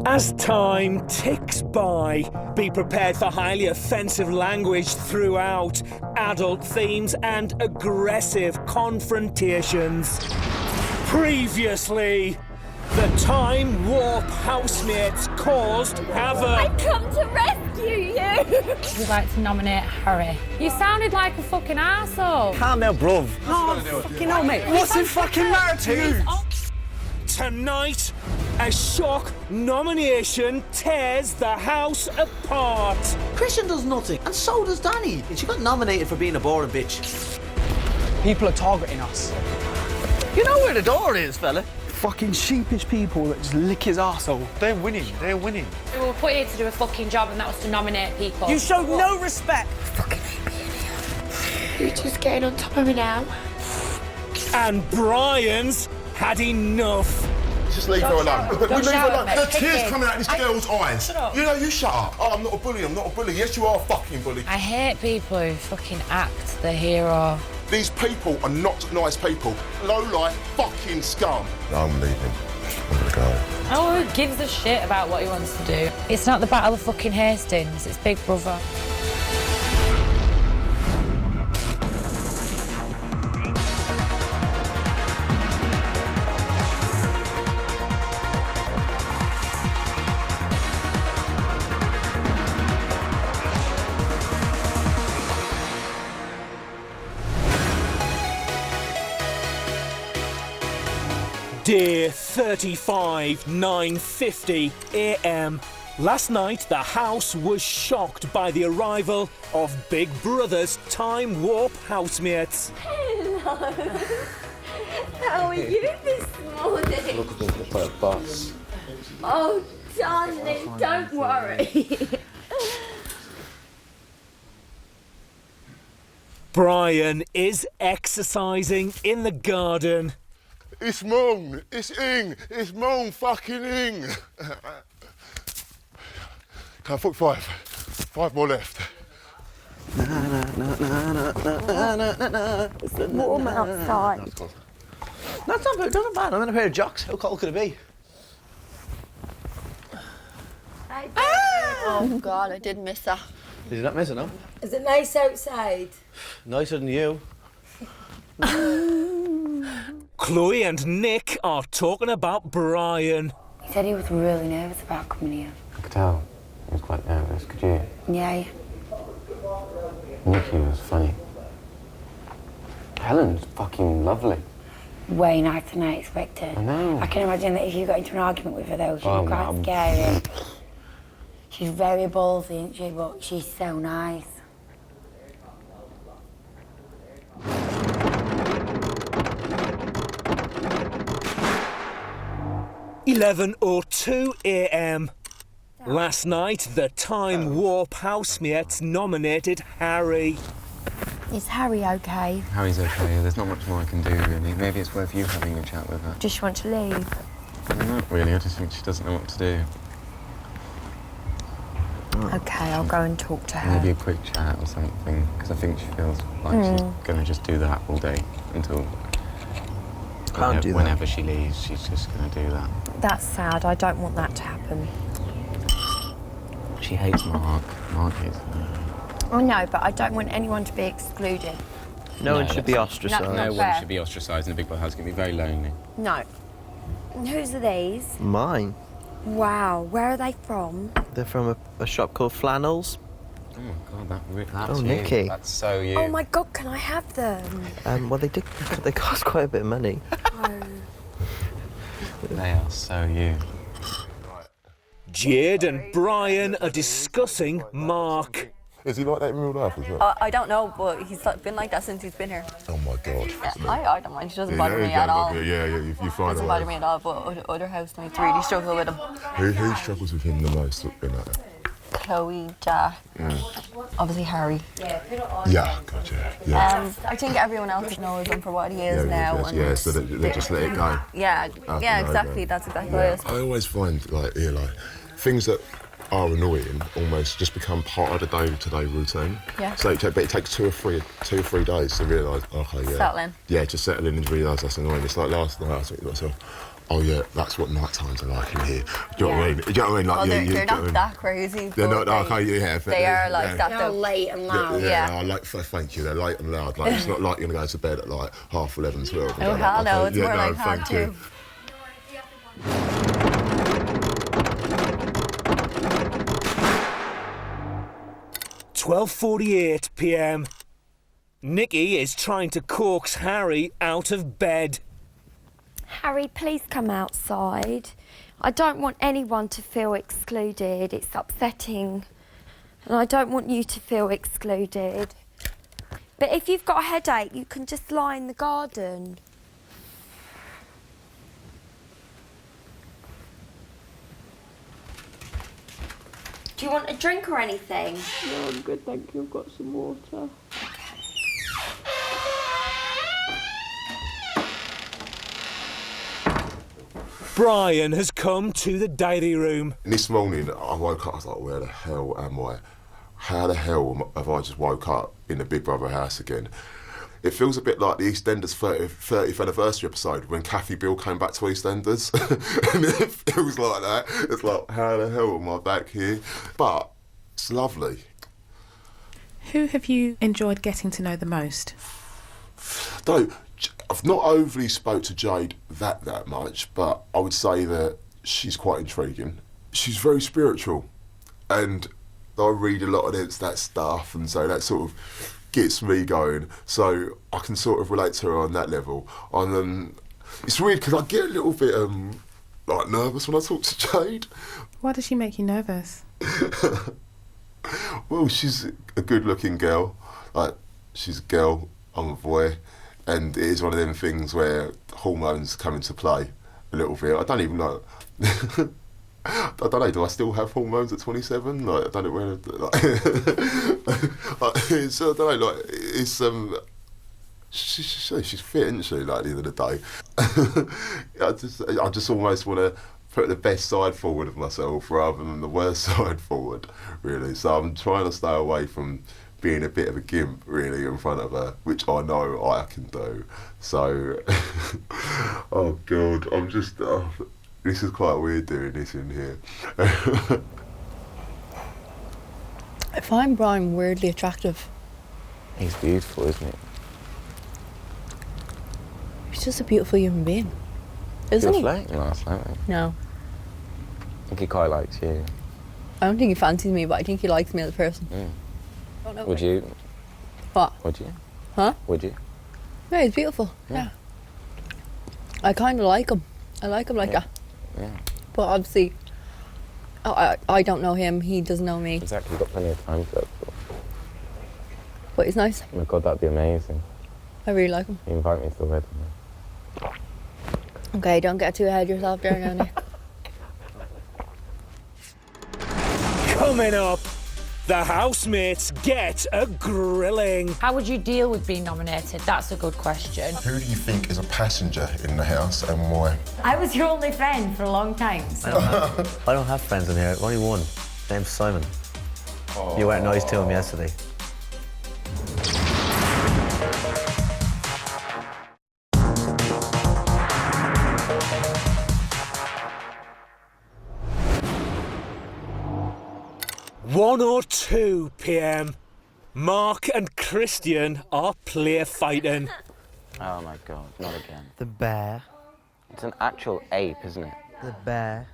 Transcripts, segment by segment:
As time ticks by, be prepared for highly offensive language throughout, adult themes and aggressive confrontations. Previously, the Time Warp housemates caused havoc. I come to rescue you! We'd like to nominate Harry. You sounded like a fucking arsehole. Calm down, bruv. Oh, fucking hell, mate. What's the fucking matter to you? Tonight, a shock nomination tears the house apart. Christian does nothing, and so does Danny. She got nominated for being a boring bitch. People are targeting us. You know where the door is, fella. Fucking sheepish people that just lick his arsehole. They're winning, they're winning. We were put here to do a fucking job and that was to nominate people. You showed no respect. Fucking hate being here. You're just getting on top of me now. And Brian's had enough. Just leave her alone. We leave her alone. mate. There are Kick tears it. coming out of this girl's eyes. Shut up. You know, you shut up. Oh, I'm not a bully, I'm not a bully. Yes, you are a fucking bully. I hate people who fucking act the hero. These people are not nice people. Low-life fucking scum. I'm leaving. I'm gonna go. Oh, who gives a shit about what he wants to do? It's not the Battle of fucking Hastings, it's Big Brother. Day 35, 9:50 a.m. Last night, the house was shocked by the arrival of Big Brother's Time Warp housemates. Hello. How are you this morning? Look at the bus. Oh, darling, don't worry. Brian is exercising in the garden. It's Moon, it's Ing, it's Moon fucking Ing. Can I put 5? 5 more left. It's warm outside. That's not bad. I'm in a pair of jocks. How cold could it be? Oh, God, I did miss her. Did you not miss it, no? Is it nice outside? Nicer than you. Chloe and Nick are talking about Brian. He said he was really nervous about coming here. I could tell. He was quite nervous, could you? Yeah. Nikki was funny. Helen's fucking lovely. Way nicer than I expected. I know. I can imagine that if you got into an argument with her though, she'd Oh, be quite no. scary. She's very ballsy, isn't she? But she's so nice. (11:02 a.m. Last night, the Time Warp housemates nominated Harry. Is Harry okay? Harry's okay. There's not much more I can do, really. Maybe it's worth you having a chat with her. Does she want to leave? Not really. I just think she doesn't know what to do. Okay, I'll go and talk to her. Maybe a quick chat or something, because I think she feels like she's going to just do that all day until whenever she leaves, she's just going to do that. That's sad. I don't want that to happen. She hates Mark. Mark hates her. I know, but I don't want anyone to be excluded. No one should be ostracised. Not No fair. one should be ostracised in a big brother house. It's going to be very lonely. No. Whose are these? Mine. Wow, where are they from? They're from a shop called Flannels. Oh, my God, that's Oh, you. Nikki. That's so you. Oh my God, can I have them? Well, they cost quite a bit of money. They are so you. Jade and Brian are discussing Mark. Is he like that in real life as well? I don't know, but he's been like that since he's been here. Oh my God. I don't mind. She doesn't bother me at all. Yeah, you find Doesn't bother me at all, but other housemates really struggle with him. Who struggles with him the most? In that? Chloe, Jack, obviously Harry. Yeah, gotcha. Yeah. I think everyone else knows him for what he is now. Yeah, so they just let it go. Yeah, After yeah, an exactly. argument. That's exactly what it is. I always find like things that are annoying almost just become part of the day-to-day routine. Yeah. So but it takes two or three days to realise, okay, yeah. Settle in. Yeah, just settle in and realise that's annoying. It's like last night I was thinking to myself, Oh yeah, that's what night times are like in here. Do you know what I mean? Do you know what I mean? Like, Oh, yeah, they're not that crazy. They're not but okay. Yeah, they are like that. They're Though. late and loud. Yeah, I like. Thank you. They're late and loud. Like it's not like you're gonna go to bed at like 11:30, 12. Oh hell no, it's more like that too. 12:48 p.m. Nikki is trying to coax Harry out of bed. Harry, please come outside. I don't want anyone to feel excluded. It's upsetting. And I don't want you to feel excluded. But if you've got a headache, you can just lie in the garden. Do you want a drink or anything? No, I'm good, thank you. I've got some water. Brian has come to the diary room. This morning, I woke up, I was like, where the hell am I? How the hell have I just woke up in the Big Brother house again? It feels a bit like the EastEnders 30th anniversary episode when Kathy Bill came back to EastEnders. And it feels like that. It's like, how the hell am I back here? But it's lovely. Who have you enjoyed getting to know the most? Though, I've not overly spoke to Jade that much, but I would say that she's quite intriguing. She's very spiritual, and I read a lot of that stuff, and so that sort of gets me going. So I can sort of relate to her on that level. And it's weird because I get a little bit like nervous when I talk to Jade. Why does she make you nervous? Well, she's a good-looking girl. Like, she's a girl, I'm a boy. And it is one of them things where hormones come into play a little bit. I don't even know. I don't know. Do I still have hormones at 27? Like, I don't know where. Like, it's, I don't know. Like, it's she's fit, isn't she? Like, at the end of the day, I just almost want to put the best side forward of myself rather than the worst side forward, really. So I'm trying to stay away from being a bit of a gimp, really, in front of her, which I know I can do. So, oh God, I'm just, this is quite weird doing this in here. I find Brian weirdly attractive. He's beautiful, isn't he? He's just a beautiful human being, isn't he? You were flirting last night. No. I think he quite likes you. I don't think he fancies me, but I think he likes me as a person. Don't know. Would you? What? Would you? Huh? Would you? Yeah, he's beautiful. Yeah. I kind of like him. I like him like that. Yeah. But obviously, I don't know him. He doesn't know me. Exactly. You've got plenty of time for that. But he's nice. Oh my God, that'd be amazing. I really like him. You invite me to the wedding. Okay, don't get too ahead of yourself there now, Nick. Coming up, the housemates get a grilling. How would you deal with being nominated? That's a good question. Who do you think is a passenger in the house and why? I was your only friend for a long time. So. I don't have friends in here. Only one. Name's Simon. You weren't nice to him yesterday. One or 2 p.m. Mark and Christian are play fighting. Oh my God, not again. The bear. It's an actual ape, isn't it? The bear.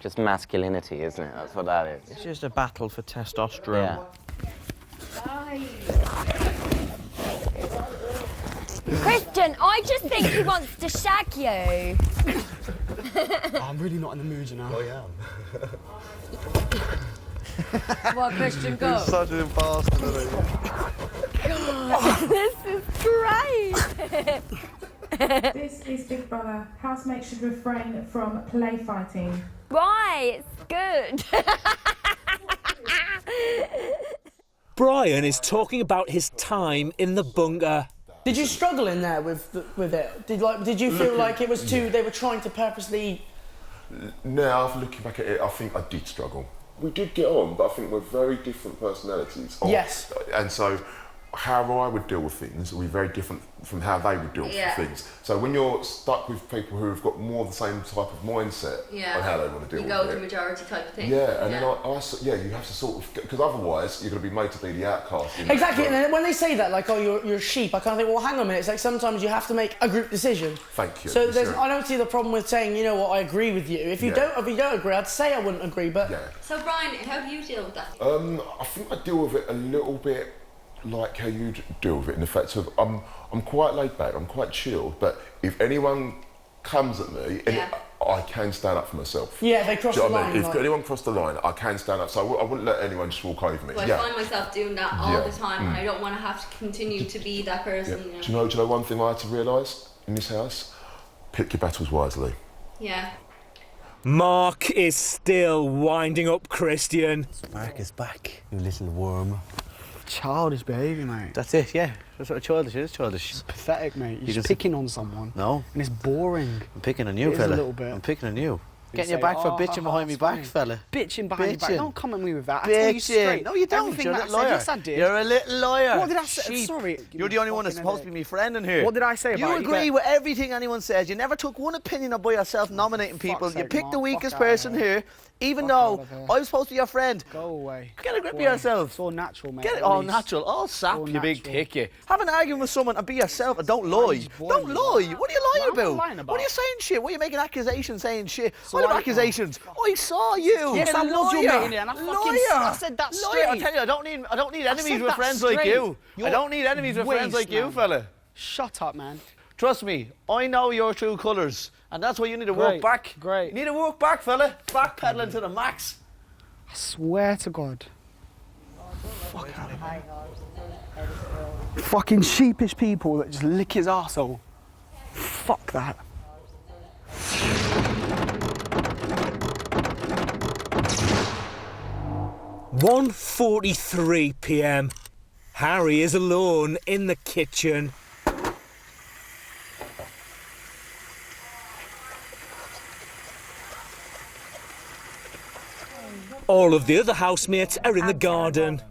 Just masculinity, isn't it? That's what that is. It's just a battle for testosterone. Yeah. Christian, I just think he wants to shag you. I'm really not in the mood, you know. I am. Well, Christian, go. Such a bastard, isn't This is great. This is Big Brother. Housemates should refrain from play fighting. Why? It's good. Brian is talking about his time in the bunker. Did you struggle in there with it? Did you feel like it was too? They were trying to purposely. Now, looking back at it, I think I did struggle. We did get on, but I think we're very different personalities. Yes. And so how I would deal with things will be very different from how they would deal with things. So when you're stuck with people who have got more the same type of mindset on how they want to deal with it. You go with the majority type of thing. Yeah, and then you have to sort of, because otherwise you're going to be made to be the outcast. Exactly, and then when they say that, like, oh, you're a sheep, I kind of think, well, hang on a minute, it's like sometimes you have to make a group decision. Thank you. So I don't see the problem with saying, you know what, I agree with you. If you don't agree, I'd say I wouldn't agree, but... Yeah. So, Brian, how do you deal with that? I think I deal with it a little bit like how you deal with it, in the fact of I'm quite laid back, I'm quite chilled, but if anyone comes at me, I can stand up for myself. Yeah, if they cross the line. If anyone crossed the line, I can stand up, so I wouldn't let anyone just walk over me. Well, I find myself doing that all the time, and I don't want to have to continue to be that person. Yeah. Do you know one thing I had to realise in this house? Pick your battles wisely. Yeah. Mark is still winding up Christian. Mark is back, you little worm. Childish behaviour, mate. That's it, yeah. That's what childish is, childish. It's pathetic, mate. You're just picking on someone. No. And it's boring. I'm picking on you, It is fella. a little bit. I'm picking on you. You Getting you say, back for "Oh, bitching behind me it's back, fine." fella. Bitching behind your back. Bitching. Don't come at me with that. I tell you Bitching. straight. No, you don't. Everything You're a that little I said, liar. yes, I did. You're a little liar. What did I say? Sheep. Sorry. You're the only one that's supposed to be my friend in here. What did I say about you? it? Agree with everything anyone says. You never took one opinion about yourself nominating people. Fuck's You sake, picked the Mark. weakest Fuck out of person here, even though I was supposed to be your friend. Go away. Get a grip of Go away. yourself. It's all natural, mate. Get it all Release. natural, all sap, All you big natural. pick, you. Have an argument with someone and be yourself and don't lie. just bored Don't you. lie. What are you lying What am I about? lying What about? are you saying shit? What are you making accusations saying shit? So What are I- accusations? I saw you. Yes, You're I a was your liar. mate in there, and I fucking Liar. I said that Liar. straight. I tell you, I don't need enemies said with that friends like straight. you. I You're don't need enemies with friends like you, waste, fella. Shut up, man. Trust me, I know your true colours, and that's why you need to work Great, back. great. You need to work back, fella. Backpedaling to the max. I swear to God. Fucking sheepish people that just lick his arsehole. Fuck that. (1:43 p.m. Harry is alone in the kitchen. All of the other housemates are in the garden.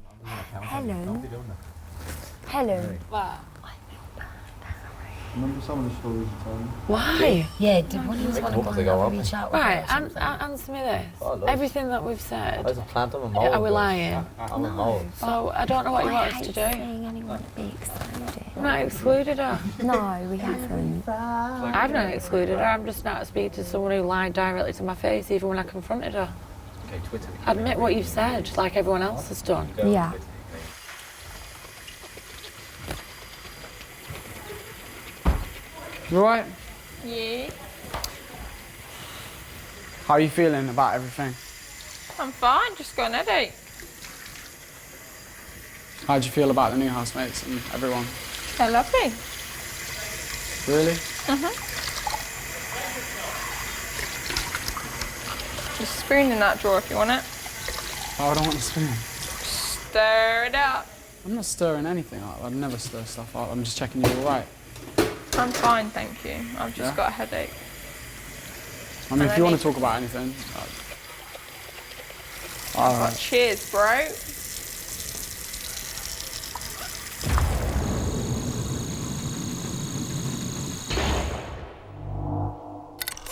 Hello. Hello. Remember some of the stories you told me? Why? Yeah, did one of us want to go and reach out? Right, answer me this. Everything that we've said, There's a plant on a mould. are we lying? I'm a mould. So I don't know what you want us to do. Saying anyone to be excluded. I've not excluded her. No, we haven't. I've not excluded her. I'm just not speaking to someone who lied directly to my face, even when I confronted her. Admit what you've said, like everyone else has done. Yeah. You alright? Yeah, How are you feeling about everything? I'm fine, just got an headache. How do you feel about the new housemates and everyone? They're lovely. Really? Just spoon in that drawer if you want it. Oh, I don't want to spoon. Stir it up. I'm not stirring anything up. I'd never stir stuff up. I'm just checking you're alright. I'm fine, thank you. I've just Yeah? got a headache. I mean, if you want to talk about anything. Alright. Cheers, bro.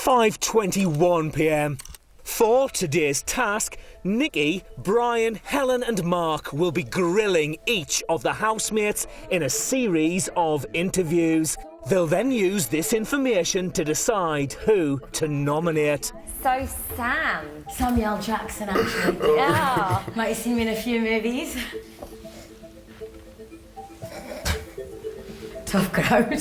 (5:21 p.m. For today's task, Nikki, Brian, Helen and Mark will be grilling each of the housemates in a series of interviews. They'll then use this information to decide who to nominate. So, Sam. Samuel Jackson, actually. Yeah. Might have seen me in a few movies. Tough crowd.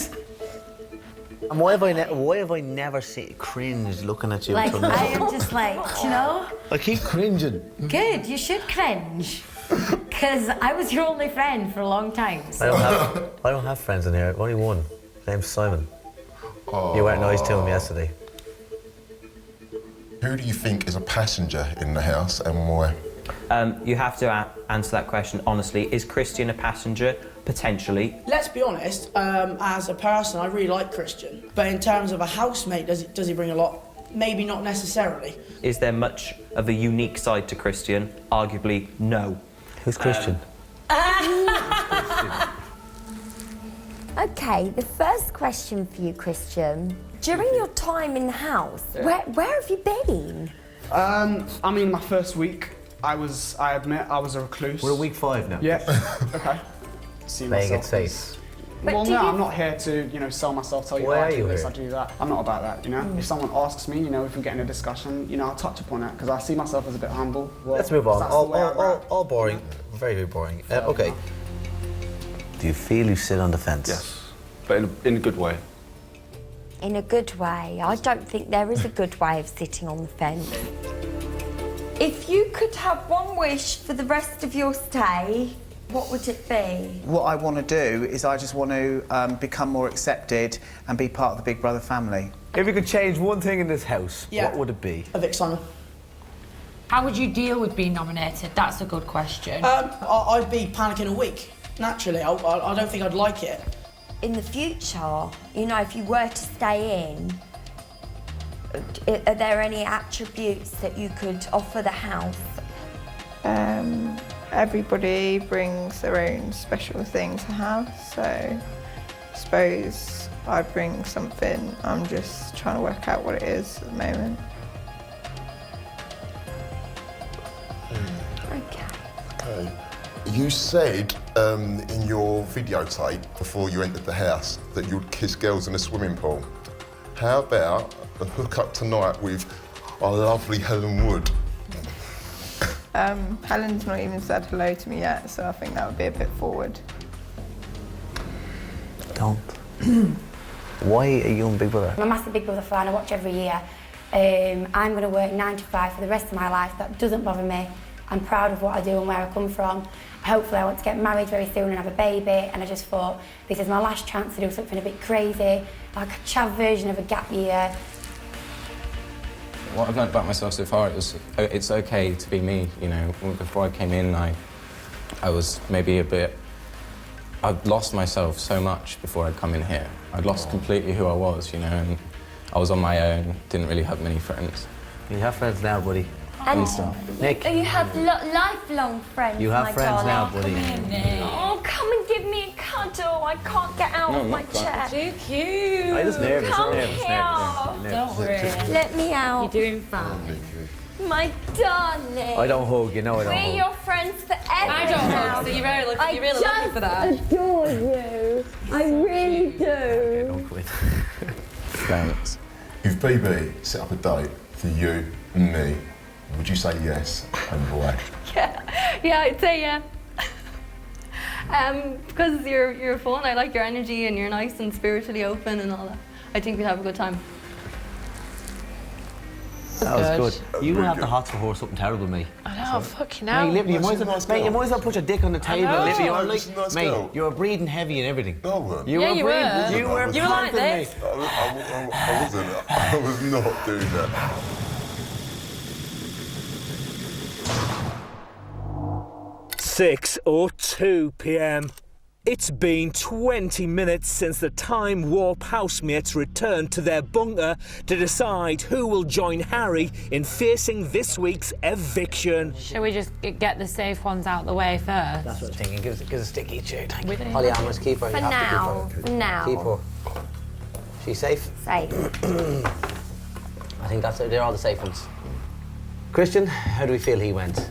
And why have I never seen cringe looking at you? Like, until now? I am just like, do you know? I keep cringing. Good, you should cringe. Because I was your only friend for a long time. I So. don't have friends in here. Only one. His name's Simon. You weren't nice to him yesterday. Who do you think is a passenger in the house and why? You have to answer that question honestly. Is Christian a passenger? Potentially. Let's be honest, as a person, I really like Christian. But in terms of a housemate, does he bring a lot? Maybe not necessarily. Is there much of a unique side to Christian? Arguably, no. Who's Christian? Okay, the first question for you, Christian. During your time in the house, where have you been? I mean, my first week, I admit, I was a recluse. We're at week 5 now. Yeah. Okay. See Playing it myself safe. as- But Well, do no, you- I'm not here to, sell myself, tell you, Why oh, are I do you this, here? I do that. I'm not about that, If someone asks me, if we get in a discussion, I'll touch upon it, because I see myself as a bit humble. Well, Let's move on. that's the way I rap. All boring. Very, very boring. Okay. Do you feel you sit on the fence? Yes, but in a good way. In a good way. I don't think there is a good way of sitting on the fence. If you could have one wish for the rest of your stay, what would it be? What I want to do is I just want to become more accepted and be part of the Big Brother family. If you could change one thing in this house, what would it be? Evict Simon. How would you deal with being nominated? That's a good question. I'd be panicking a week, naturally. I don't think I'd like it. In the future, if you were to stay in, are there any attributes that you could offer the house? Everybody brings their own special thing to have, so I suppose I'd bring something. I'm just trying to work out what it is at the moment. Okay. You said in your videotape before you entered the house that you'd kiss girls in a swimming pool. How about a hook-up tonight with our lovely Helen Wood? Helen's not even said hello to me yet, so I think that would be a bit forward. Don't. Why are you on Big Brother? I'm a massive Big Brother fan. I watch every year. I'm going to work 9 to 5 for the rest of my life. That doesn't bother me. I'm proud of what I do and where I come from. Hopefully I want to get married very soon and have a baby, and I just thought this is my last chance to do something a bit crazy, like a chav version of a gap year. What I've learned about myself so far is it's okay to be me, Before I came in, I was maybe I'd lost myself so much before I'd come in here. I'd lost completely who I was, and I was on my own, didn't really have many friends. You have friends now, buddy. And Nick. You have lifelong friends, You have my friends now, darling. buddy. Oh, come and give me a cuddle. I can't get out of my chair. Too cute. I just nervous. Come nervous. Don't worry. Let me out. You're doing fine. My darling. I don't hug, I don't We're hug. your friends forever. I don't now. hug, so you're really lucky. I You're really lucky for that. just adore you. I really do. Don't quit. Thanks. If BB set up a date for you and me, would you say yes and why? Yeah, I'd say yeah. Because you're fun. I like your energy and you're nice and spiritually open and all that. I think we'd have a good time. That was good. You have the hots for horse something terrible, mate. I know, fucking hell. Mate, Libby, you might as well put your dick on the table. know. Libby, you're She's a nice mate, girl. you were breathing heavy and everything. No, I weren't. You Yeah, were you breathing. were. You were You were like pumping, this. mate. I wasn't. I was not doing that. Six or 2 p.m. It's been 20 minutes since the Time Warp housemates returned to their bunker to decide who will join Harry in facing this week's eviction. Shall we just get the safe ones out the way first? That's what I'm thinking. Give us a sticky each. Thank you. do. Holly, I must keep her. For You have now. to keep her. For now. Keep her. She's safe? Safe. I think they're all the safe ones. Christian, how do we feel he went?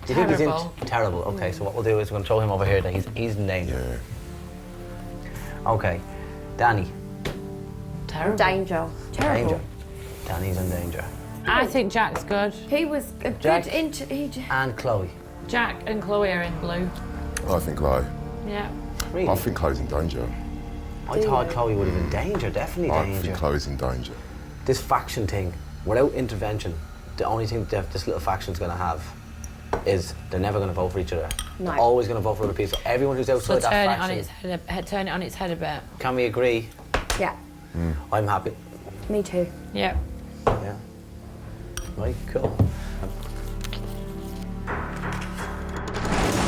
Do you think he's Terrible. in? Terrible. Okay, so what we'll do is we're going to throw him over here. That he's in danger. Okay, Danny. Terrible. Danger. Terrible. Danger. Danny's in danger. I think Jack's good. He was a Jack. good And Chloe. Jack and Chloe are in blue. I think Chloe. Yeah. Really? I think Chloe's in danger. I thought Chloe would have been danger. Definitely I danger. think Chloe's in danger. This faction thing, without intervention, the only thing that this little faction's going to have is they're never going to vote for each other. No. They're always going to vote for other people. Everyone who's So outside that turn it faction. turn it on its head a bit. Can we agree? Yeah. I'm happy. Me too. Yeah. Yeah. Right, cool.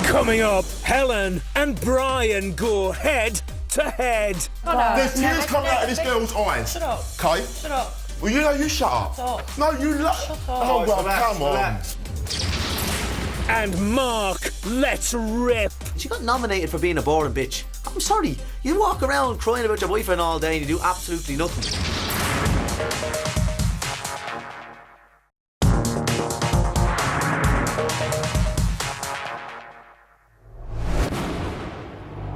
Coming up, Helen and Brian go head to head. There's tears coming out of this girl's eyes. Shut up. Okay? Shut up. Well, you shut up. Stop. No, you Oh, well, come on. And Mark, let's rip. She got nominated for being a boring bitch. I'm sorry, you walk around crying about your boyfriend all day and you do absolutely nothing.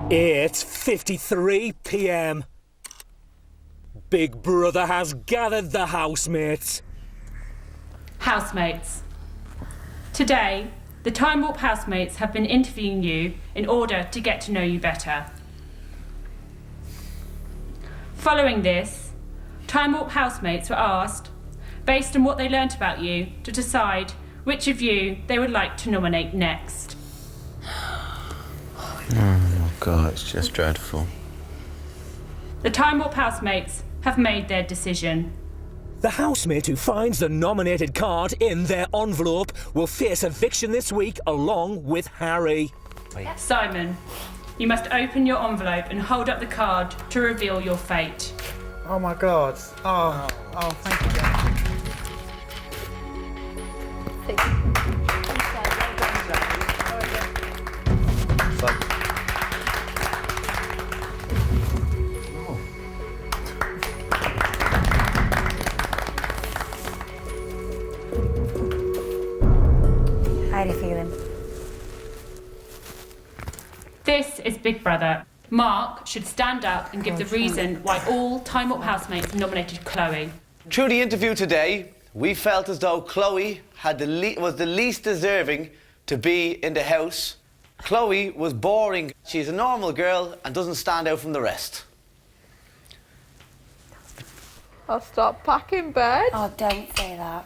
It's 53 p.m. Big Brother has gathered the housemates. Housemates. Today, the Time Warp housemates have been interviewing you in order to get to know you better. Following this, Time Warp housemates were asked, based on what they learnt about you, to decide which of you they would like to nominate next. Oh God, it's just dreadful. The Time Warp housemates have made their decision. The housemate who finds the nominated card in their envelope will face eviction this week along with Harry. Simon, you must open your envelope and hold up the card to reveal your fate. Oh my God. Oh, thank you, Jack. How do you feeling? This is Big Brother. Mark should stand up and give the reason why all Time Warp housemates nominated Chloe. Through the interview today, we felt as though Chloe was the least deserving to be in the house. Chloe was boring. She's a normal girl and doesn't stand out from the rest. I'll start packing bed. Oh, don't say that.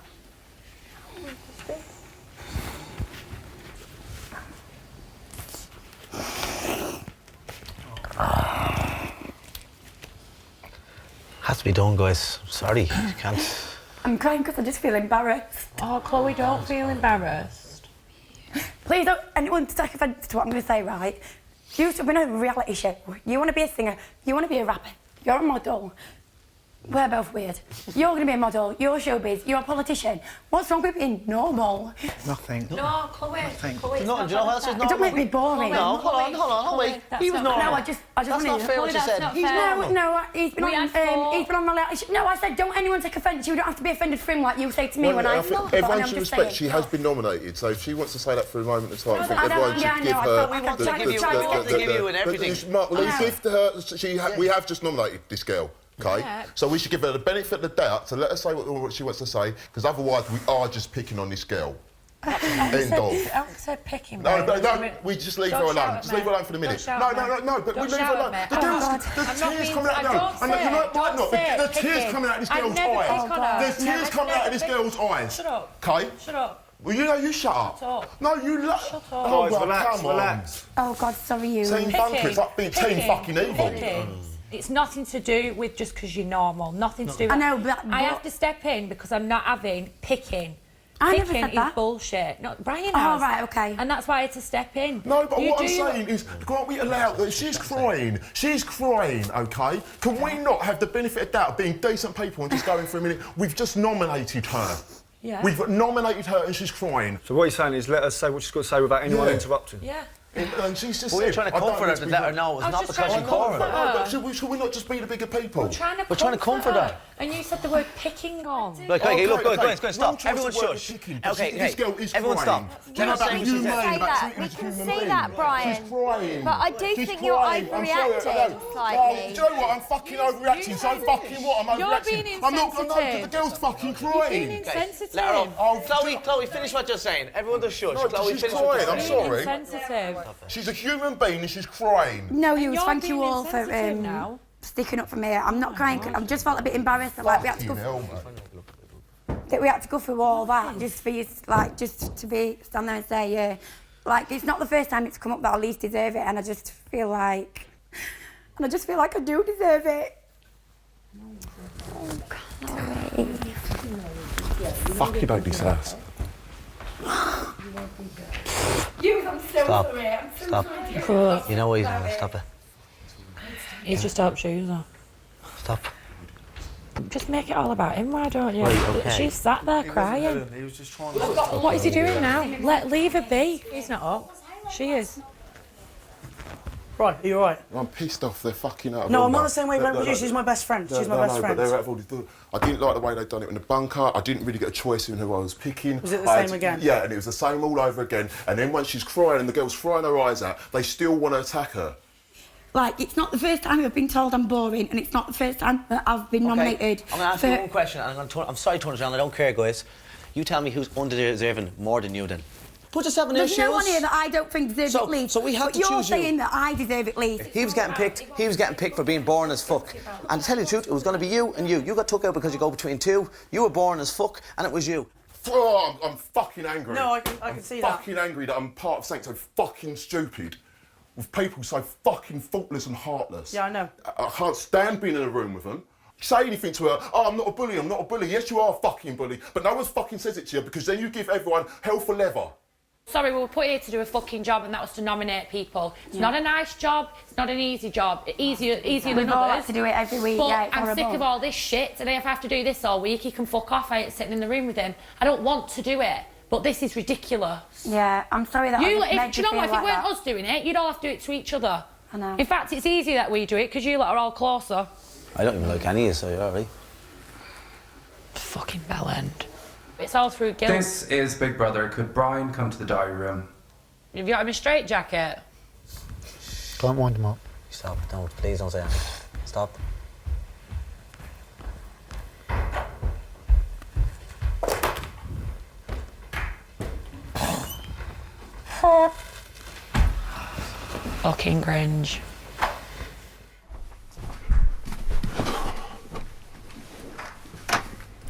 Has to be done, guys. Sorry, you can't. I'm crying because I just feel embarrassed. Oh, Chloe, don't feel embarrassed. Please don't anyone take offence to what I'm going to say, right? You should be in a reality show. You want to be a singer. You want to be a rapper. You're a model. We're both weird. You're going to be a model. You're showbiz. You're a politician. What's wrong with being normal? Nothing. No, Chloe. Nothing. Chloe, Do you know what else is normal? Don't make me boring. No, hold on, wait. He was normal. No, I just That's wanted not fair what you said. He's he's been on reality show. No, I said don't anyone take offence. You don't have to be offended for him like you say to me when I think everyone should respect she has been nominated, so if she wants to say that for a moment of time, I think everyone should give her. We want to give you and everything. Mark, give to her. We have just nominated this girl. Okay, so we should give her the benefit of the doubt to let her say what she wants to say, because otherwise we are just picking on this girl. End of. I said picking. No, we just leave her alone. Just leave her alone for the minute. No, but we leave her alone. The tears coming out now. And you might not. The tears coming out of this girl's eyes. There's tears coming out of this girl's eyes. Shut up. Okay? Shut up. Well, you shut up. Shut up. No, you Shut up. Oh, Guys, come relax. Oh God, sorry you. Team Bunker, it's like being Team fucking evil. It's nothing to do with just because you're normal. Nothing to do with... I know, but... I have to step in because I'm not having picking. I never said Picking that. is bullshit. Not Brian Oh, has. right, okay. And that's why I had to step in. No, but what I'm saying is, can't we allow that she's crying, okay? Can we not have the benefit of doubt of being decent people and just going for a minute? We've just nominated her. Yeah. We've nominated her and she's crying. So what you're saying is let her say what she's got to say without anyone interrupting? Yeah. And she's just We're trying to comfort her to let her know it's not because you're calling her. Should we not just be the bigger people? We're trying to comfort her. And you said the word picking on. Okay, look, go on, stop. Everyone shush. Okay, this girl is everyone crying. stop. Do you know about humane, about treating We as a can human see being? that, Brian. She's crying. But I do She's think you're crying. I'm sorry, overreacting slightly. Do you know what? I'm fucking overreacting. So fucking what? I'm You're overreacting. being I'm not insensitive. the girl's fucking You're crying. being insensitive. Let her off. Chloe, finish what you're saying. Everyone just shush. No, Chloe, she's finish what crying. you're I'm saying. sorry. Insensitive. She's a human being and she's crying. No, And you're thank you being all for insensitive now. sticking up for me. I'm not crying. I've just felt a bit embarrassed that we had to go through all that just for you, just to stand there and say, yeah, it's not the first time it's come up that I least deserve it, and I just feel like I do deserve it. Fuck about this house. I'm so Stop. sorry. I'm so Stop. sorry. You know what he's doing. Stop it. He's just up shoes on. Stop. Just make it all about him, why don't you? Right, okay. She's sat there crying. He was just trying to... What is he doing now? Leave her be. He's not up. She is. Right, are you alright? I'm pissed off. They're fucking out of No, order. I'm on the same wavelength with you. She's my best friend. She's my best friend. But they're out of order. I didn't like the way they'd done it in the bunker. I didn't really get a choice in who I was picking. Was it the same again? Yeah, and it was the same all over again. And then when she's crying and the girl's crying her eyes out, they still want to attack her. Like, it's not the first time I've been told I'm boring, and it's not the first time that I've been nominated. I'm going to ask you one question, and I'm sorry to understand, I don't care, guys. You tell me who's undeserving more than you then. Put yourself in their shoes. There's no one here that I don't think deserves it least. So we have but to you're choose you. saying that I deserve it least. He was getting picked. He was getting picked for being boring as fuck. And to tell you the truth, it was going to be you and you. You got took out because you go between two. You were boring as fuck, and it was you. Oh, I'm fucking angry. No, I can see that. I'm fucking angry that I'm part of something so fucking stupid. With people so fucking thoughtless and heartless. Yeah, I know. I can't stand being in a room with them. Say anything to her, oh, I'm not a bully, I'm not a bully. Yes, you are a fucking bully, but no one fucking says it to you because then you give everyone hell for leather. Sorry, we were put here to do a fucking job, and that was to nominate people. It's not a nice job, it's not an easy job. Easier than We've all others. had to do it every week, But yeah, it's I'm sick horrible. of all this shit, and if I have to do this all week, he can fuck off. I ain't sitting in the room with him. I don't want to do it, but this is ridiculous. Yeah, I'm sorry that Do I you know feel what? If like it weren't that. us doing it, you'd all have to do it to each other. I know. In fact, it's easier that we do it because you lot are all closer. I don't even like any of you, so you're alright. Fucking bell end. It's all through guilt. This is Big Brother. Could Brian come to the diary room? Have you got him a straight jacket? Don't wind him up. Stop, don't. Please don't say anything. Stop. Fucking cringe.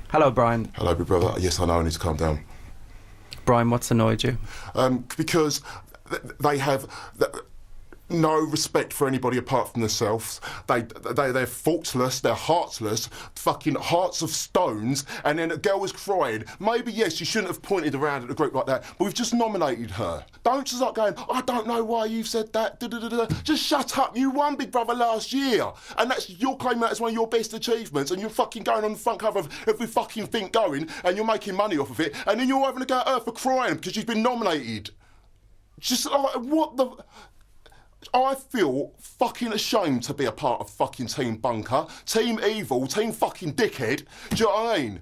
Hello, Brian. Hello, big brother. Yes, I know I need to calm down. Brian, what's annoyed you? Because they have no respect for anybody apart from themselves. They're faultless, they're heartless, fucking hearts of stones, and then a girl was crying. Maybe, yes, you shouldn't have pointed around at the group like that, but we've just nominated her. Don't just start going, I don't know why you've said that, da-da-da-da. Just shut up. You won Big Brother last year, and you're claiming that as one of your best achievements, and you're fucking going on the front cover of every fucking thing going, and you're making money off of it, and then you're having to go at her for crying because you've been nominated. Just like, what the... I feel fucking ashamed to be a part of fucking Team Bunker, Team Evil, Team fucking Dickhead. Do you know what I mean?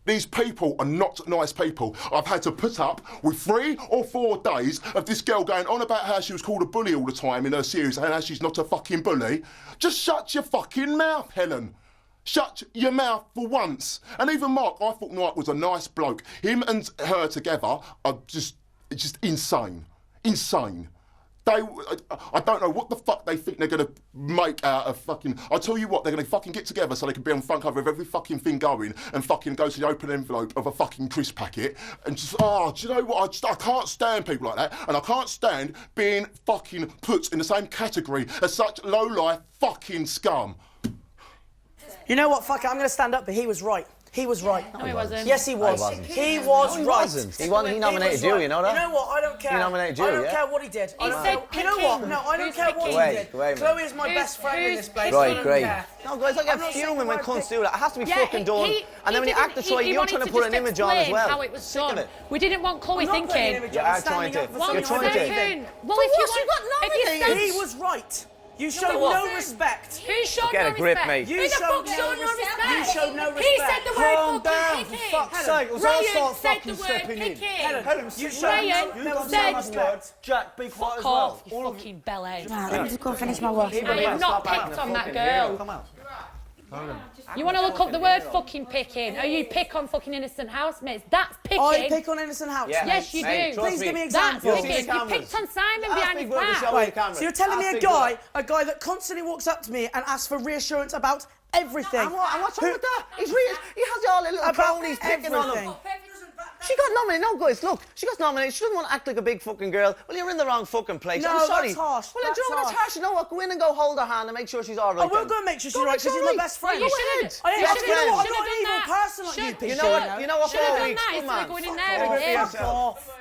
These people are not nice people. I've had to put up with 3 or 4 days of this girl going on about how she was called a bully all the time in her series and how she's not a fucking bully. Just shut your fucking mouth, Helen. Shut your mouth for once. And even Mark, I thought Mark was a nice bloke. Him and her together are just insane. Insane. I don't know what the fuck they think they're going to make out of fucking... I'll tell you what, they're going to fucking get together so they can be on front cover of every fucking thing going and fucking go to the open envelope of a fucking crisp packet and just... Oh, do you know what? I can't stand people like that, and I can't stand being fucking put in the same category as such low-life fucking scum. You know what, fuck it, I'm going to stand up, but he was right. He was right. No, he wasn't. Yes, he was. No, he wasn't. He was No, he right. wasn't. He nominated you, you know that? You know what? I don't care. He nominated you, I don't yeah? care what he did. He said You know what? picking. No, I don't Who's care what he picking? did. Wait, Chloe is my best friend in this place. I Right, don't great. care. No, guys, I I'm get not saying fuming when the cunts right do that. It has to be Yeah, fucking done. And then when you act the way, you're trying to put an image on as well. How it was Sick of done. it. We didn't want Chloe I'm not putting an thinking. image You on, I'm are trying standing to. up for You're something trying I to. believe in. Well, For if you what? want- got if you nominated. stand- He was right. You showed No, no what? respect. Who showed Get no a grip, respect? mate. Who You the showed fuck no showed no respect. respect? You showed no He said respect. the word Calm fucking down, for picking. fuck's sake. Or I'll Ryan start said fucking the word stepping in. picking. Helen, you showed Ryan You no got said- no words. Jack, be quiet Fuck as well. off, you All of fucking bellend. Right, let me just go and finish my wash. I have not picked on that girl. Come out. You want to look up the word fucking picking? Oh, you pick on fucking innocent housemates. That's picking. I pick on innocent housemates. Yes, you Mate, do. trust Please me. give me That's examples. picking. You picked on Simon behind his back. Right, so you're telling me a guy that constantly walks up to me and asks for reassurance about everything. And what's wrong with that? He has all the little About cronies picking on him. everything. She got nominated. No, guys, look. She got nominated. She doesn't want to act like a big fucking girl. Well, you're in the wrong fucking place. No, I'm sorry. that's harsh. Well, That's do you know what? That's harsh. harsh. You know what? Go in and go hold her hand and make sure she's all right. I will then. go and make sure she's Go right make because sure she's my right. best friend. Well, you Go ahead. shouldn't. I ain't, Yeah, you know what? I'm should've not an done evil that. person like you, Should- Pete. You know what? You know what? Should have 4 done weeks. that Come instead of on. going in there with him. Fuck off.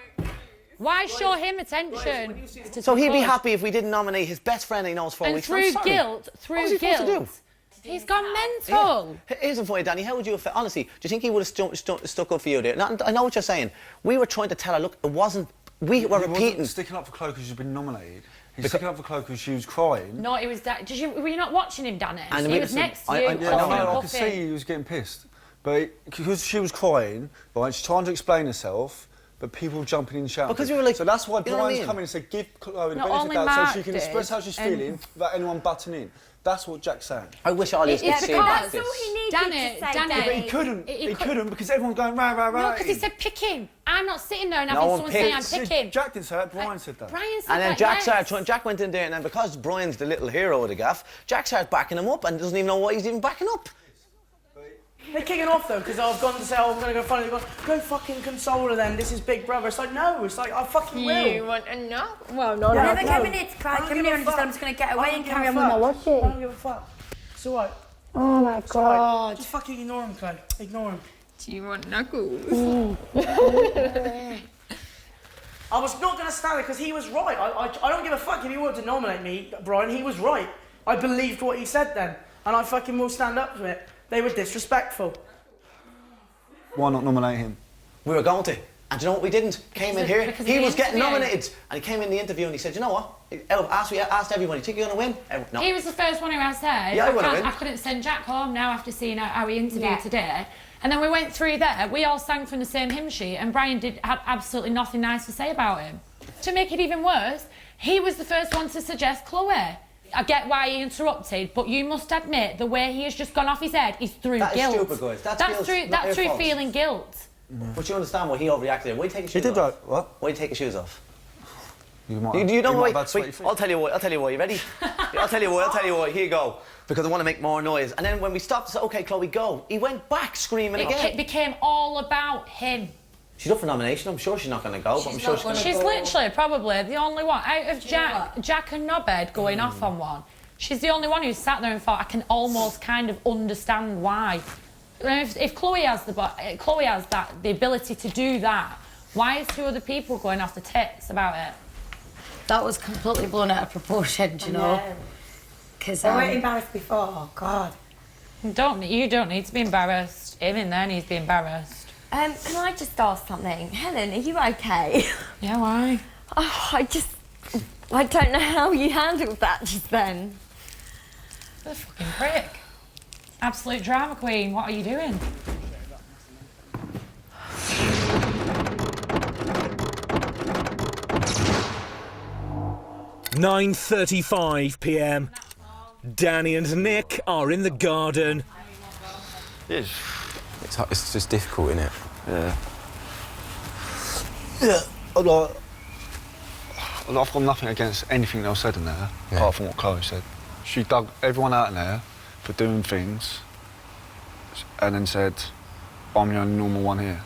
Why show him attention? So he'd be happy if we didn't nominate his best friend he knows 4 And weeks. through I'm sorry. guilt, What through was he supposed to guilt, do? he's gone mental. Here's one for you, Danny. How would you have felt? Honestly, do you think he would have stuck up for you there? Now, I know what you're saying. We were trying to tell her, look, it wasn't We were He wasn't repeating. sticking up for Chloe because she's been nominated. He's sticking up for Chloe because she was crying. No, it was that. Were you not watching him, Danny? And He was next to you. I could see he was getting pissed. But because she was crying, right, she's trying to explain herself, but people were jumping in and shouting. Because we were like, so that's why you know what I Brian's mean? coming and said, give Chloe the Not benefit of only the doubt so Mark she can did, express how she's feeling without anyone butting in. That's what Jack's saying. I wish Ollie's could see because this. Danny, But he couldn't. He couldn't because everyone's going rah rah rah. No, because he said pick him. I'm not sitting there and No having one someone say I'm picked. picking. Jack didn't say that. Brian said that. Brian said And then that, Jack yes. started. Jack went in there, and then because Brian's the little hero of the gaff, Jack starts backing him up and doesn't even know what he's even backing up. They're kicking off though because I've gone to say, oh, I'm going to go find her. Go fucking console her then. This is Big Brother. It's like, no. It's like, I fucking will. You want to know? Well, no, Yeah, never no. come in here to cry. I don't Come in give here a and just fuck. I'm just going to get I away don't and give carry a on with my fuck. washing. I don't give a fuck. It's alright. Oh my It's alright. God. Just fucking ignore him, Clay. Ignore him. Do you want knuckles? I was not going to stand it because he was right. I don't give a fuck if he wanted to nominate me, Brian. He was right. I believed what he said then. And I fucking will stand up to it. They were disrespectful. Why not nominate him? We were going to. And do you know what we didn't? Came in here. because He of the was getting interview. nominated. And he came in the interview and he said, you know what? We asked everyone, you think you're going to win? No. He was the first one who I said, Yeah, I wanna win. I couldn't send Jack home now after seeing how he interviewed Yeah. today. And then we went through there, we all sang from the same hymn sheet, and Brian had absolutely nothing nice to say about him. To make it even worse, he was the first one to suggest Chloe. I get why he interrupted, but you must admit the way he has just gone off his head is through That is guilt. stupid, guys. That's guilt, not That's your through fault. feeling guilt. But you understand why he overreacted. Why you take your shoes He did off? that. What? Why you take your shoes off? You might. You know you why? might have had sweaty feet. I'll tell you why. I'll tell you why. You ready? I'll tell you why. Here you go. Because I want to make more noise. And then when we stopped, I said, "Okay, Chloe, go." He went back screaming It again. became all about him. She's up for nomination. I'm sure she's not going to go, but I'm sure she's going to. She's literally probably the only one out of Jack and Nobed going off on one. She's the only one who sat there and thought, I can almost kind of understand why. If Chloe has the ability to do that, why is two other people going off the tits about it? That was completely blown out of proportion, do you know? Because I weren't embarrassed before. God. You don't need to be embarrassed. Him in there needs to be embarrassed. Can I just ask something? Helen, are you okay? Yeah, why? Oh, I don't know how you handled that just then. The fucking prick. Absolute drama queen, what are you doing? £9:35 p.m. Danny and Nick are in the garden. It's just difficult, isn't it? Yeah. Yeah. I've got nothing against anything that was said in there, apart from what Chloe said. She dug everyone out in there for doing things, and then said, "I'm the only normal one here."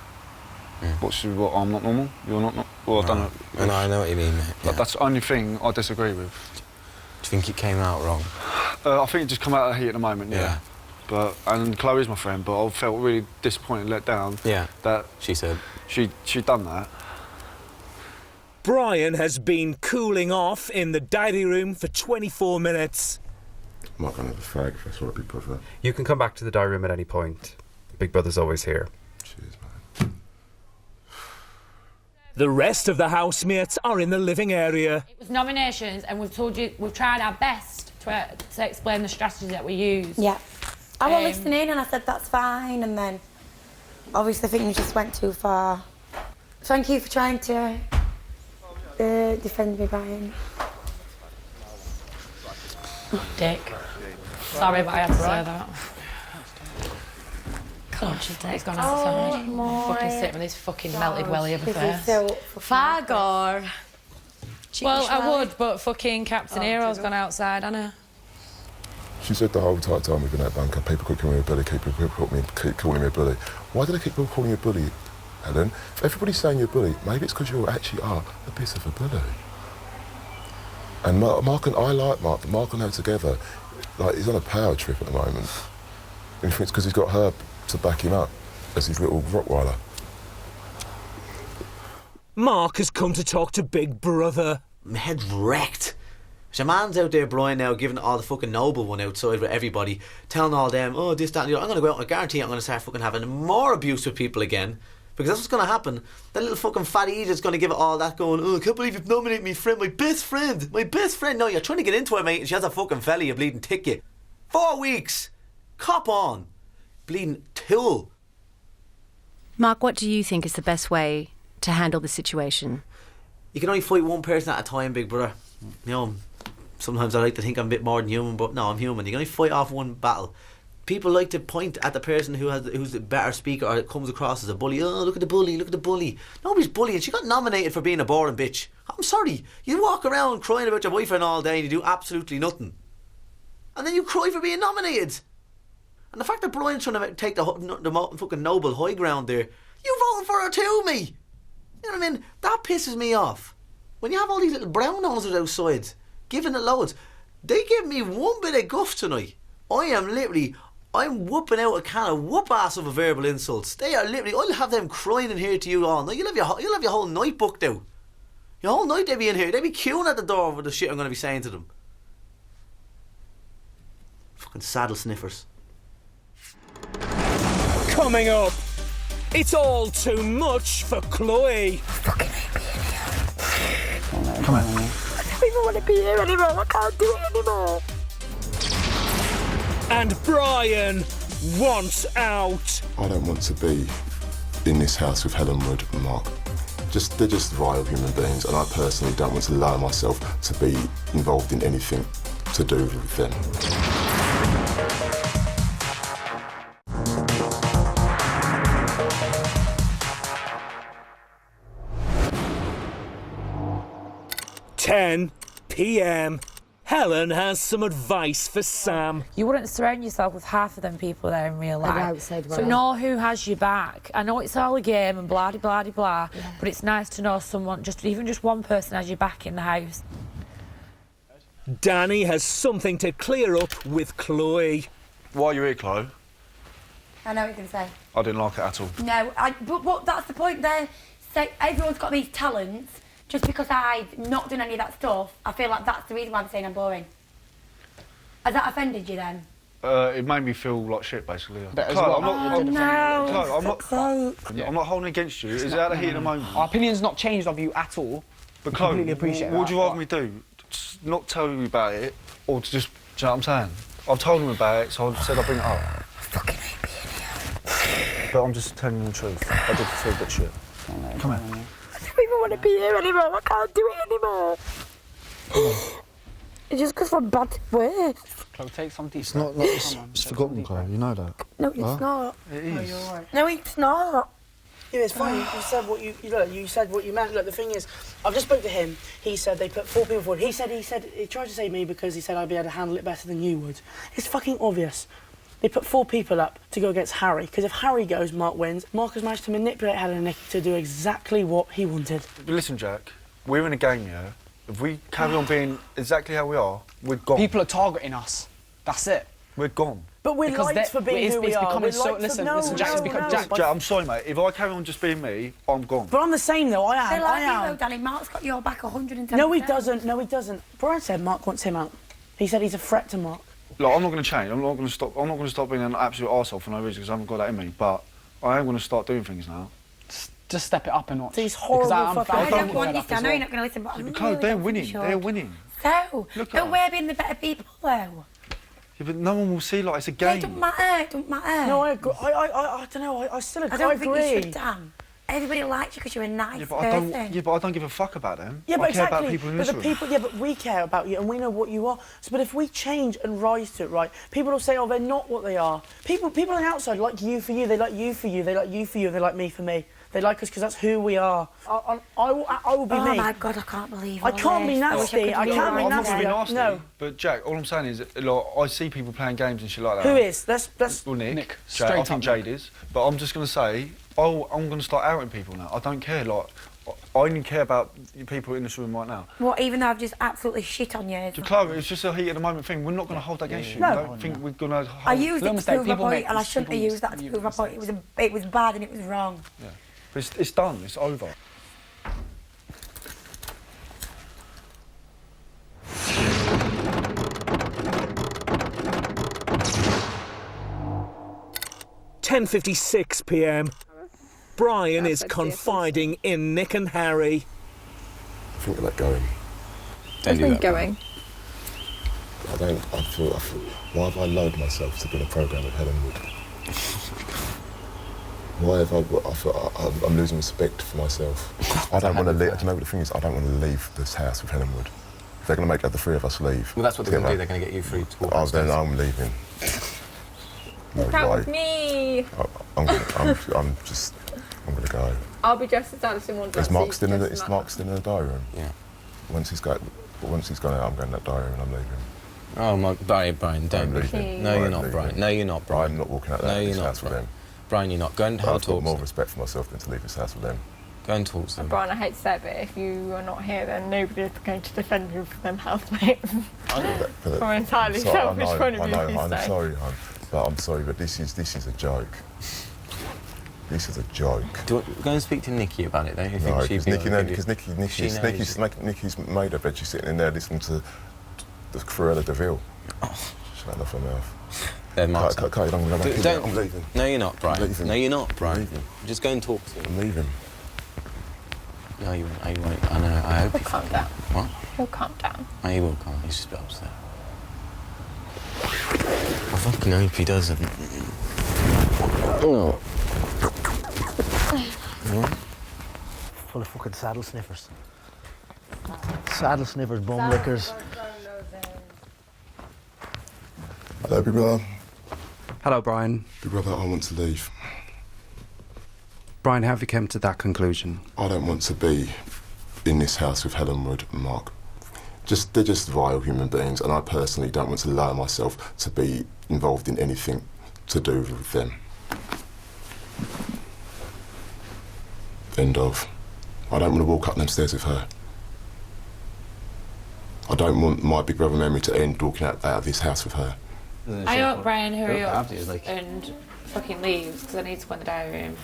What? I'm not normal. You're not. Well, I don't know. No, I know what you mean, mate. But that's the only thing I disagree with. Do you think it came out wrong? I think it just come out of heat at the moment. Yeah. And Chloe's my friend, but I felt really disappointed, let down. Yeah. That she said she'd done that. Brian has been cooling off in the diary room for 24 minutes. I'm not going to have a fag if that's what Big Brother. You can come back to the diary room at any point. Big Brother's always here. Cheers, man. The rest of the housemates are in the living area. It was nominations, and we've tried our best to explain the strategy that we use. Yeah. I was listening and I said that's fine, and then obviously things just went too far. Thank you for trying to defend me, Brian. Dick. Sorry, but I had to say that. God, Dick's gone outside. Fucking sit with his fucking melted welly of a face. Fagor. Well, I would, but fucking Captain Hero's gone outside, hasn't She said the whole entire time we've been at Bunker, people keep calling me a bully, keep calling me a bully. Why do they keep calling you a bully, Helen? If everybody's saying you're a bully, maybe it's because you actually are a bit of a bully. And Mark and I like Mark. Mark and her together, like he's on a power trip at the moment. And it's because he's got her to back him up as his little Rottweiler. Mark has come to talk to Big Brother. My head's wrecked. There's a man's out there, Brian, now giving all the fucking noble one outside with everybody, telling all them, oh, this, that, and the other. I'm going to go out and I guarantee I'm going to start fucking having more abuse with people again Because that's what's going to happen. That little fucking fatty idiot's going to give it all that going, oh, I can't believe you've nominated me friend, my best friend. No, you're trying to get into her, mate, and she has a fucking fella, you bleeding ticket. 4 weeks. Cop on. Bleeding tool. Mark, what do you think is the best way to handle the situation? You can only fight one person at a time, big brother. You know, sometimes I like to think I'm a bit more than human, but no, I'm human. You can only fight off one battle. People like to point at the person who's the better speaker or comes across as a bully. Oh, look at the bully, look at the bully. Nobody's bullying. She got nominated for being a boring bitch. I'm sorry. You walk around crying about your boyfriend all day and you do absolutely nothing. And then you cry for being nominated. And the fact that Brian's trying to take the fucking noble high ground there, you voted for her too, me. You know what I mean? That pisses me off. When you have all these little brown nosers outside, giving it loads, they give me one bit of guff tonight. I'm whooping out a can of whoop ass of a verbal insults. They are literally, I'll have them crying in here to you all night. You'll have your whole night booked out. Your whole night they'll be in here. They'll be queuing at the door with the shit I'm going to be saying to them. Fucking saddle sniffers. Coming up, it's all too much for Chloe. Come on. I don't even want to be here anymore. I can't do it anymore. And Brian wants out. I don't want to be in this house with Helen Wood and Mark. They're just vile human beings, and I personally don't want to allow myself to be involved in anything to do with them. (10 p.m) Helen has some advice for Sam. You wouldn't surround yourself with half of them people there in real life. outside So know who has your back. I know it's all a game and blah blah blah blah, but it's nice to know someone, even just one person has your back in the house. Danny has something to clear up with Chloe. Why are you here, Chloe? I know what you're going to say. I didn't like it at all. No, but that's the point there. So everyone's got these talents. Just because I've not done any of that stuff, I feel like that's the reason why I'm saying I'm boring. Has that offended you then? It made me feel like shit, basically. But Chloe, I'm not holding against you. Is it out of heat at the moment? Our opinion's not changed of you at all. But We Chloe, completely appreciate what that, would you rather me do? Just not tell you about it, or to just, do you know what I'm saying? I've told him about it, so I said I'll bring it up. I fucking hate being here. But I'm just telling you the truth. I did feel a bit shit. Come here. I don't even want to be here anymore. I can't do it anymore. It's just because I'm bad to work. Chloe, take some deep It's not like it's forgotten, Chloe. You know that. No, it's not. It is. No, you're right. No, it's not. Yeah, it's fine. You said what you said what you meant. Look, the thing is, I've just spoke to him. He said they put 4 people forward. He tried to save me because he said I'd be able to handle it better than you would. It's fucking obvious. They put 4 people up to go against Harry, because if Harry goes, Mark wins. Mark has managed to manipulate Helen and Nick to do exactly what he wanted. But listen, Jack, we're in a game here. If we carry on being exactly how we are, we're gone. People are targeting us. That's it. We're gone. But we're liked for being who we are. Listen, Jack, Jack, I'm sorry, mate. If I carry on just being me, I'm gone. But I'm the same, though. I am. They like I am. you, though, Danny. Mark's got your back 110%. No, he doesn't. No, he doesn't. Brian said Mark wants him out. He said he's a threat to Mark. Look, I'm not going to change. I'm not going to stop being an absolute arsehole for no reason because I haven't got that in me. But I am going to start doing things now. Just step it up and watch. These horrible fucking... I don't want you to. I know you're not going to listen, but I'm Chloe, really they're don't winning. think you They're should. winning. So, Look but at we're being the better people, though. Yeah, but no one will see. Like it's a It game. don't matter. It don't matter. No, I agree. I don't know. I still agree. I don't think you should, Dan. Everybody likes you because you're a nice Yeah, but person. I don't give a fuck about them. Yeah, I but care exactly. about people in but this the room. people, yeah, but we care about you and we know what you are. So, but if we change and rise to it, right? People will say, "Oh, they're not what they are." People on the outside like you for you. They like you for you. They like you for you. They like me for me. They like us because that's who we are. I will be me. Oh my God, I can't believe I can't be nasty. I can't be I'm not going to be nasty. nasty. No. But Jack, all I'm saying is, like, I see people playing games and shit like that. Who is? Let's. Well, Nick. Jade, straight I think up, Jade is. But I'm just going to say, I'm going to start outing people now. I don't care. Like, I only care about the people in this room right now. What, even though I've just absolutely shit on you? Chloe, it's just a heat of the moment thing. We're not going to hold that against you. No. I don't think we're going to hold... I used it to prove my point, and I shouldn't have used that to prove my point. It was bad and it was wrong. Yeah. But it's done. It's over. (10:56 p.m) Brian is confiding in Nick and Harry. I think let going. Don't do that. Going. I feel, why have I lowered myself to be in a programme with Helen Wood? Why have I feel I'm losing respect for myself. I don't want to leave. Do you know what the thing is? I don't want to leave this house with Helen Wood. If they're going to make the three of us leave. Well, that's what they're going to do. They're going to get you through to walk Oh, then I'm leaving. Walk out with me. I'm going to go. I'll be dressed as Alice in Wonderland. It's Mark's in the diary room. Yeah. Once he's gone out, I'm going in that diary room and I'm leaving. Oh, my, Brian, don't. No, you're not, Brian. No, you're not, Brian. I'm not walking out this house with them. Brian, you're not. Go and have a talk. I've got more respect for myself than to leave this house with them. Go and talk to them. Brian, I hate to say it, but if you are not here, then nobody is going to defend you from them housemates. From an entirely selfish point of view. I'm sorry, hon, but I'm sorry, but this is a joke. This is a joke. Go and speak to Nikki about it, don't you think? No, because Nikki's made her bed. She's sitting in there listening to the Cruella de Vil. Shut off her mouth. I'm leaving. No, you're not, Brian. No, you're not, Brian. Just go and talk to him. I'm leaving. No, you won't. I know. I hope He'll calm down. What? He'll calm down. Oh, he will calm. He's just a bit upset. I fucking hope he doesn't. Oh. Full of fucking saddle sniffers. Saddle sniffers, bum lickers. Hello, big brother. Hello, Brian. Big brother, I want to leave. Brian, how have you come to that conclusion? I don't want to be in this house with Helen Wood and Mark. They're just vile human beings, and I personally don't want to allow myself to be involved in anything to do with them. End of. I don't want to walk up them stairs with her. I don't want my big brother memory to end walking out of this house with her. I hope Brian hurry up and fucking leaves because I need to go in the diary room.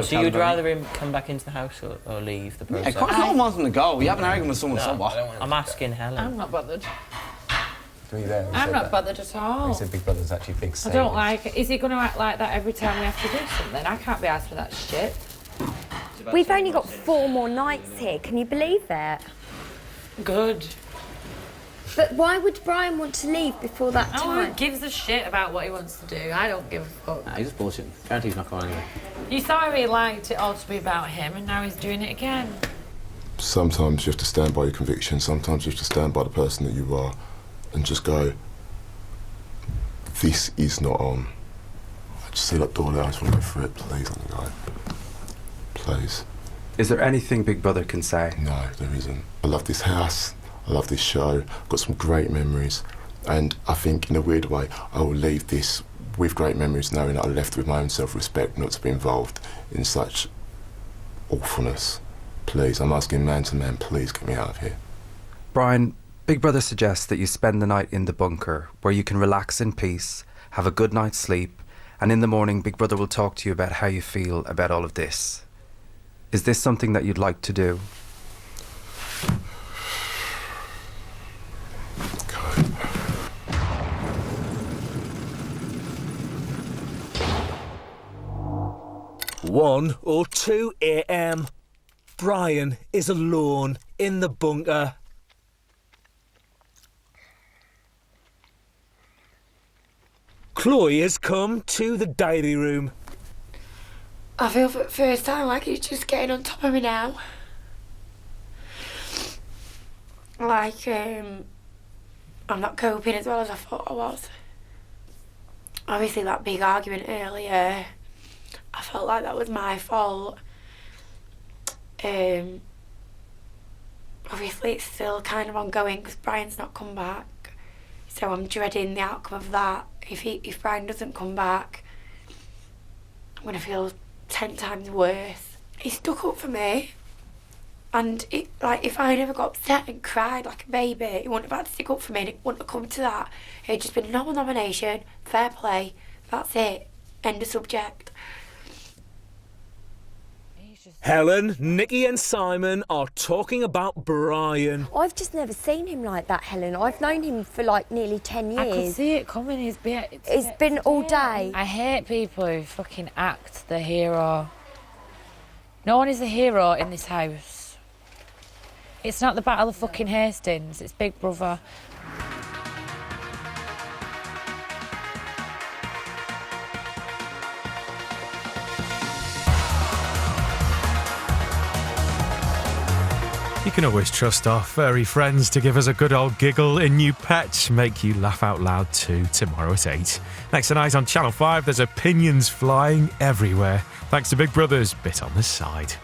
So you'd rather him come back into the house or leave the process? Yeah, no one wants him to go. You have an argument with someone, so what? I'm asking Helen. I'm not bothered. I'm not bothered at all. He said Big Brother's actually big. I don't like it. Is he going to act like that every time we have to do something? I can't be asked for that shit. We've only got 4 more nights here. Can you believe that? Good. But why would Brian want to leave before that No time? one gives a shit about what he wants to do. I don't give a fuck. Nah, he's just bullshit. Guarantee he's not going anywhere. You thought he liked it all to be about him, and now he's doing it again. Sometimes you have to stand by your conviction. Sometimes you have to stand by the person that you are and just go, this is not on. I just see that door there. I just want to go through it. Please let me go. Please. Is there anything Big Brother can say? No, there isn't. I love this house. I love this show. I've got some great memories. And I think, in a weird way, I will leave this with great memories, knowing that I left with my own self-respect not to be involved in such awfulness. Please, I'm asking man to man, please get me out of here. Brian, Big Brother suggests that you spend the night in the bunker, where you can relax in peace, have a good night's sleep, and in the morning Big Brother will talk to you about how you feel about all of this. Is this something that you'd like to do? One or 2 a.m. Brian is alone in the bunker. Chloe has come to the diary room. I feel for the first time like he's just getting on top of me now. Like, I'm not coping as well as I thought I was. Obviously, that big argument earlier, I felt like that was my fault. Obviously, it's still kind of ongoing because Brian's not come back. So I'm dreading the outcome of that. If Brian doesn't come back, I'm going to feel 10 times worse. He stuck up for me. And if I never got upset and cried like a baby, he wouldn't have had to stick up for me and it wouldn't have come to that. It'd just been a normal nomination, fair play, that's it, end of subject. Helen, Nikki and Simon are talking about Brian. I've just never seen him like that, Helen. I've known him for like nearly 10 years. I could see it coming. It's been all day. I hate people who fucking act the hero. No one is a hero in this house. It's not the Battle of fucking Hastings, it's Big Brother. You can always trust our furry friends to give us a good old giggle in New Pets, make you laugh out loud too, tomorrow at 8. Next tonight on Channel 5, there's opinions flying everywhere, thanks to Big Brother's Bit on the Side.